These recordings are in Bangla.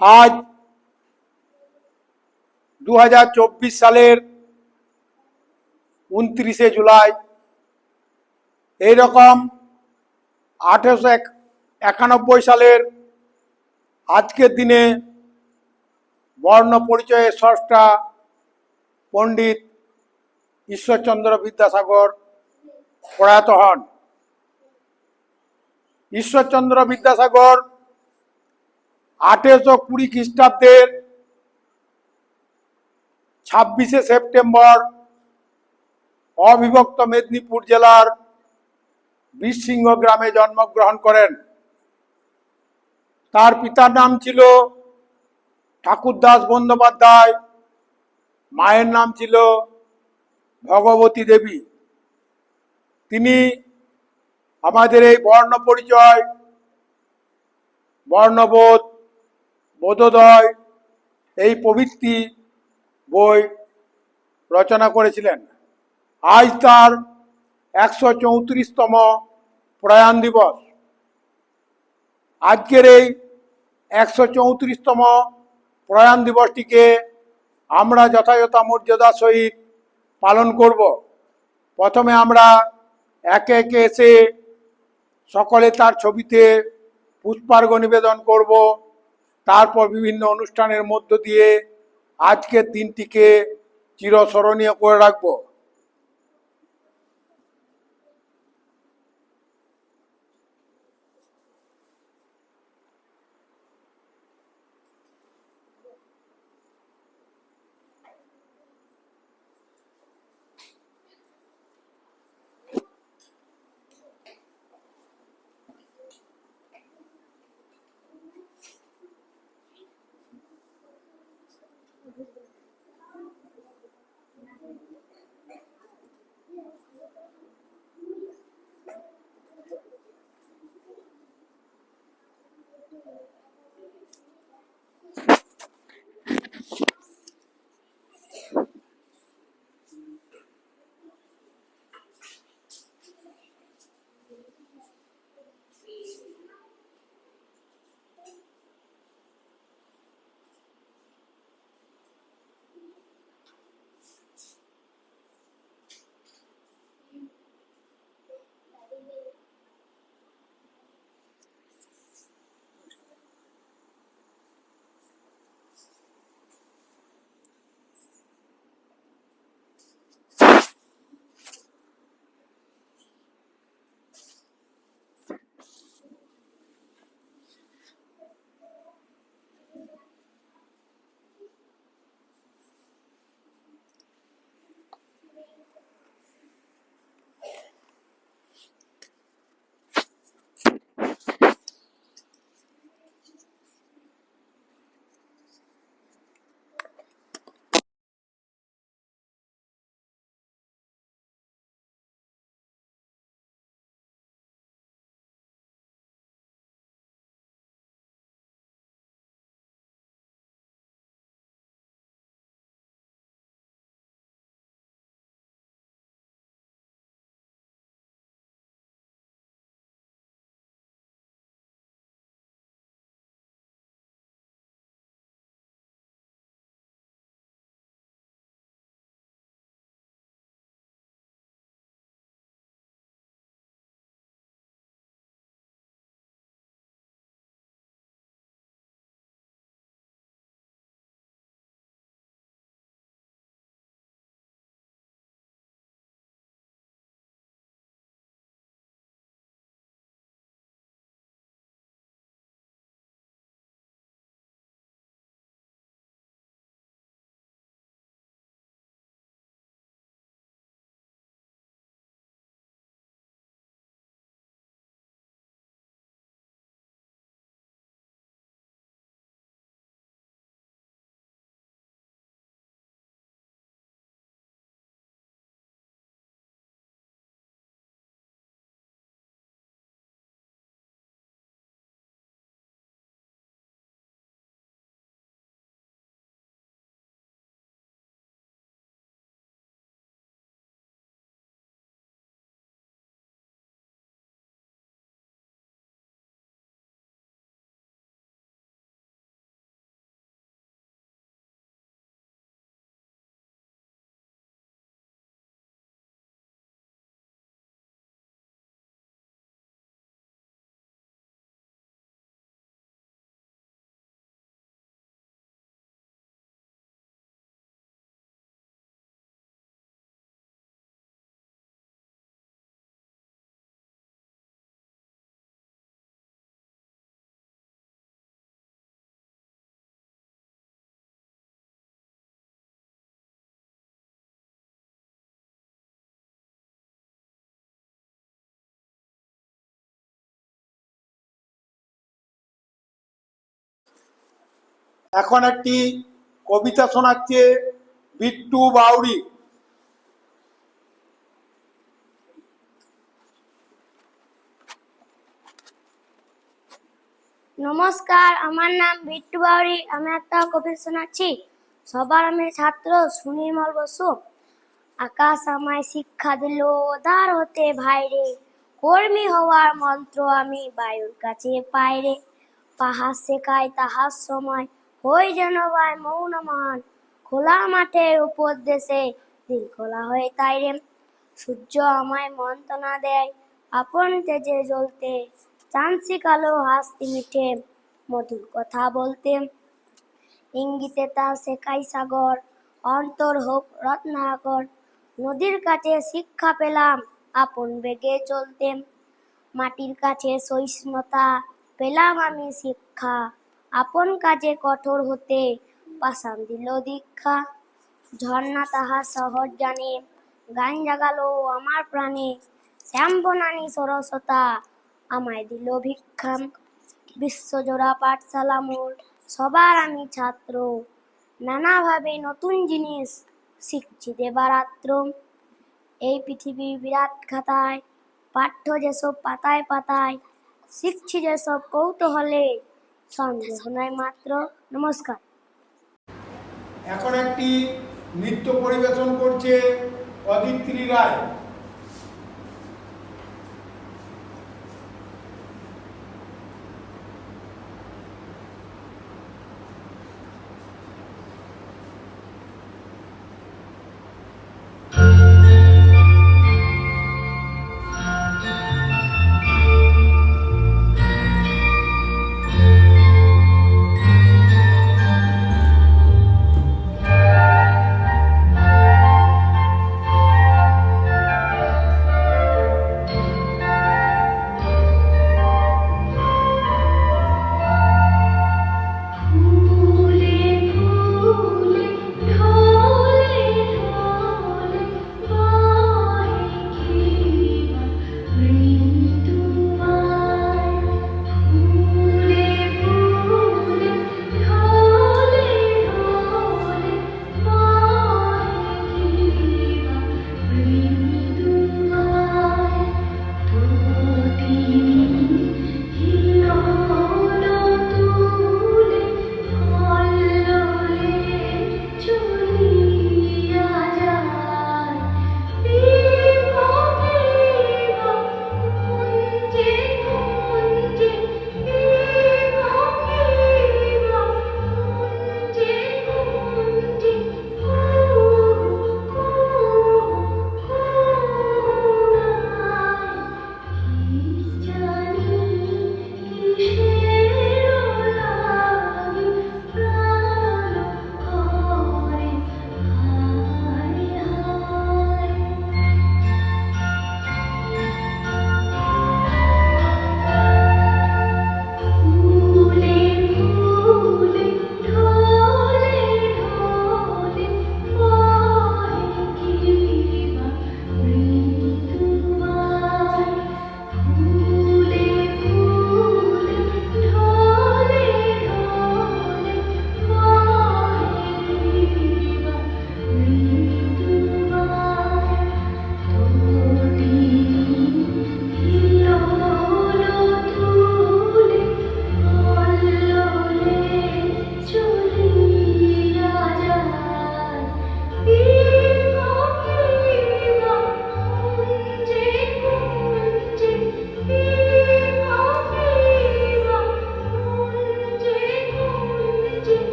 আজ 2024 সালের 29শে জুলাই এইরকম 1891 সালের আজকের দিনে বর্ণ পরিচয়ের স্রষ্টা পণ্ডিত ঈশ্বরচন্দ্র বিদ্যাসাগর প্রয়াত হন। ঈশ্বরচন্দ্র বিদ্যাসাগর 1820 খ্রিস্টাব্দের 26শে সেপ্টেম্বর অবিভক্ত মেদিনীপুর জেলার বীরসিংহ গ্রামে জন্মগ্রহণ করেন। তার পিতার নাম ছিল ঠাকুরদাস বন্দ্যোপাধ্যায়, মায়ের নাম ছিল ভগবতী দেবী। তিনি আমাদের এই বর্ণ পরিচয়, বর্ণবোধ, বোধোদয় এই প্রভৃতি বই রচনা করেছিলেন। আজ তার 134তম প্রয়াণ দিবস। আজকের এই 134তম প্রয়াণ দিবসটিকে আমরা যথাযথ মর্যাদার সহিত পালন করব। প্রথমে আমরা একে একে এসে সকলে তার ছবিতে পুষ্পার্ঘ্য নিবেদন করব। তারপর বিভিন্ন অনুষ্ঠানের মধ্য দিয়ে আজকের দিনটিকে চিরস্মরণীয় করে রাখব। এখন একটি কবিতা শোনাচ্ছে বিট্টু বাউরি। নমস্কার, আমার নাম বিট্টু বাউরি। আমি একটা কবিতা শোনাচ্ছি। সবার আমি ছাত্র সুনির্মল বসু। আকাশ আমায় শিক্ষা দিল উদার হতে ভাইরে, কর্মী হওয়ার মন্ত্র আমি বায়ুর কাছে পাইরে। পাহাড় শেখায় তাহার সময় হই যেন ভাই মৌন মহান, খোলা মাঠের উপর দেশে দিল খোলা হয়ে তাইরে। সূর্য আমায় মন্ত্রণা দেয় আপন তেজে জ্বলতে, চাঁদসি কালো হাসতি মিঠে মধুর কথা বলতে। ইঙ্গিতে তার শেখাই সাগর, অন্তর হোক রত্নাকর, নদীর কাছে শিক্ষা পেলাম আপন বেগে চলতে। মাটির কাছে সহিষ্ণুতা পেলাম আমি শিক্ষা, আপন কাজে কঠোর হতে পাষাণ দিল দীক্ষা। ঝর্ণা তাহার সহজ জানে, গান জাগালো আমার প্রাণে, শ্যামবনানী সরসতা আমায় দিল ভিক্ষা। বিশ্বজোড়া পাঠশালা মোর, সবার আমি ছাত্র, নানাভাবে নতুন জিনিস শিখছি দেবারাত্র। এই পৃথিবীর বিরাট খাতায় পাঠ্য যেসব পাতায় পাতায়, শিখছি যেসব কৌতূহলে, সন্দেহ নয় মাত্র। নমস্কার। এখন একটি নৃত্য পরিবেশন করছে অদিত্রী রায়।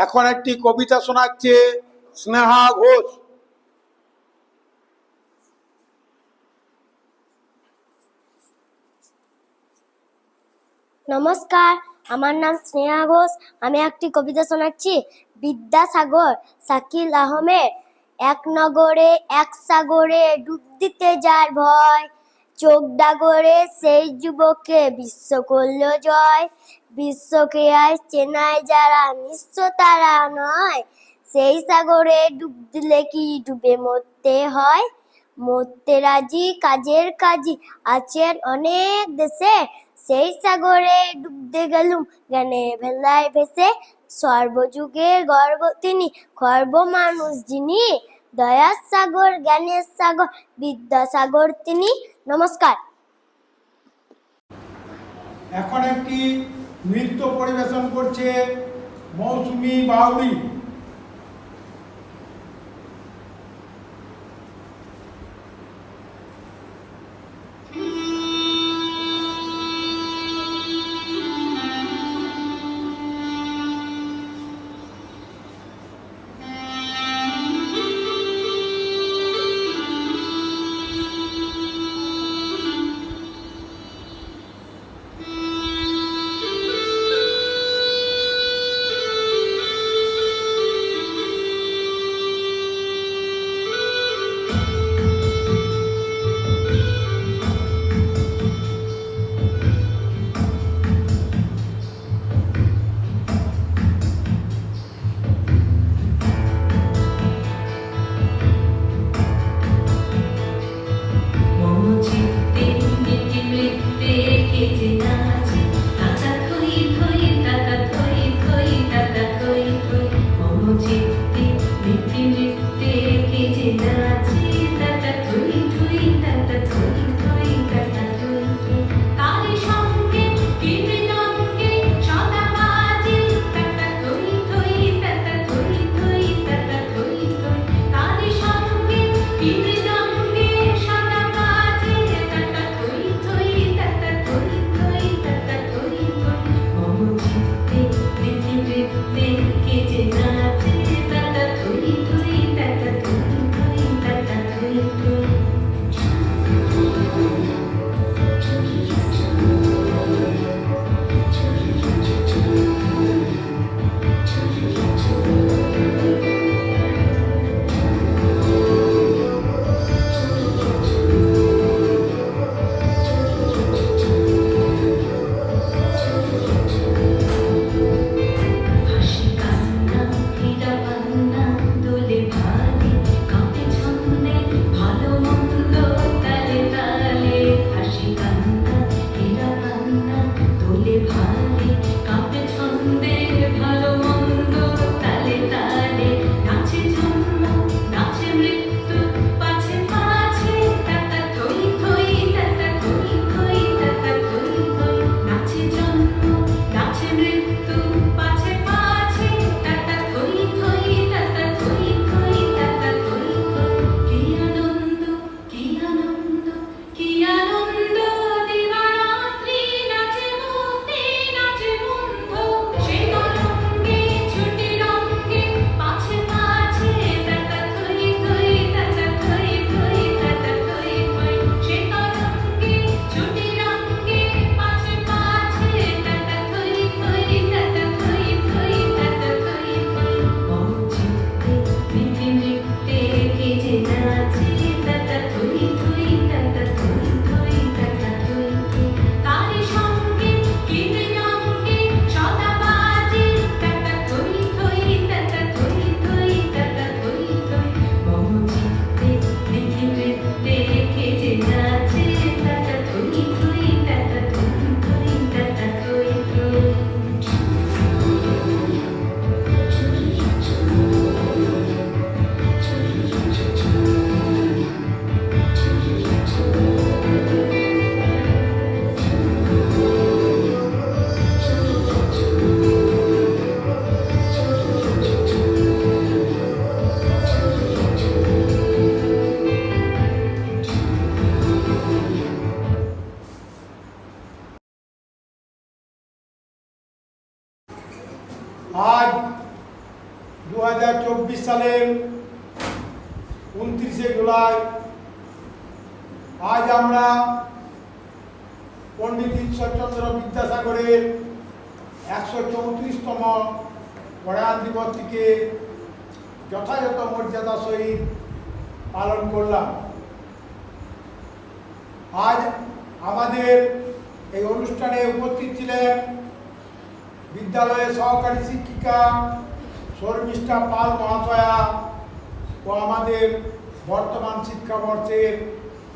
এখন একটি কবিতা শোনাচ্ছে স্নেহা ঘোষ। নমস্কার, আমার নাম স্নেহা ঘোষ। আমি একটি কবিতা শোনাচ্ছি। বিদ্যাসাগর শাকিল আহমেদ। এক নগরে এক সাগরে ডুব দিতে যার ভয়, চোখ ডাগরে সেই যুবককে বিশ্ব করল জয়। বিশ্বকে আজ চেনায় যারা নিঃস্ব তারা নয়, সেই সাগরে ডুব দিলে কি ডুবে মরতে হয়? মরতে রাজি কাজের কাজী আছেন অনেক দেশে, সেই সাগরে ডুবতে গেলুম জ্ঞানে ভেলায় ভেসে। সর্বযুগের গর্ব তিনি, খর্ব মানুষ যিনি, দয়ার সাগর জ্ঞানের সাগর বিদ্যাসাগর তিনি। নমস্কার। এখন একটি নৃত্য পরিবেশন করছে মৌসুমী বাউরি। আজ 2024 সালের 29শে জুলাই আজ আমরা পণ্ডিত ঈশ্বরচন্দ্র বিদ্যাসাগরের 134তম প্রয়াণ দিবসটিকে যথাযথ মর্যাদা সহিত পালন করলাম। আজ আমাদের এই অনুষ্ঠানে উপস্থিত ছিলেন বিদ্যালয়ের সহকারী শিক্ষিকা শর্মিষ্ঠা পাল মহাশয়া ও আমাদের বর্তমান শিক্ষাবর্ষের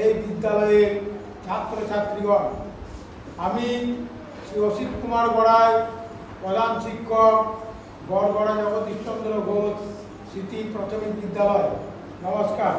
এই বিদ্যালয়ের ছাত্রছাত্রীগণ। আমি শ্রী অসিত কুমার গড়াই, প্রধান শিক্ষক, গড়গড়া জগদীশচন্দ্র ঘোষ স্মৃতি প্রাথমিক বিদ্যালয়। নমস্কার।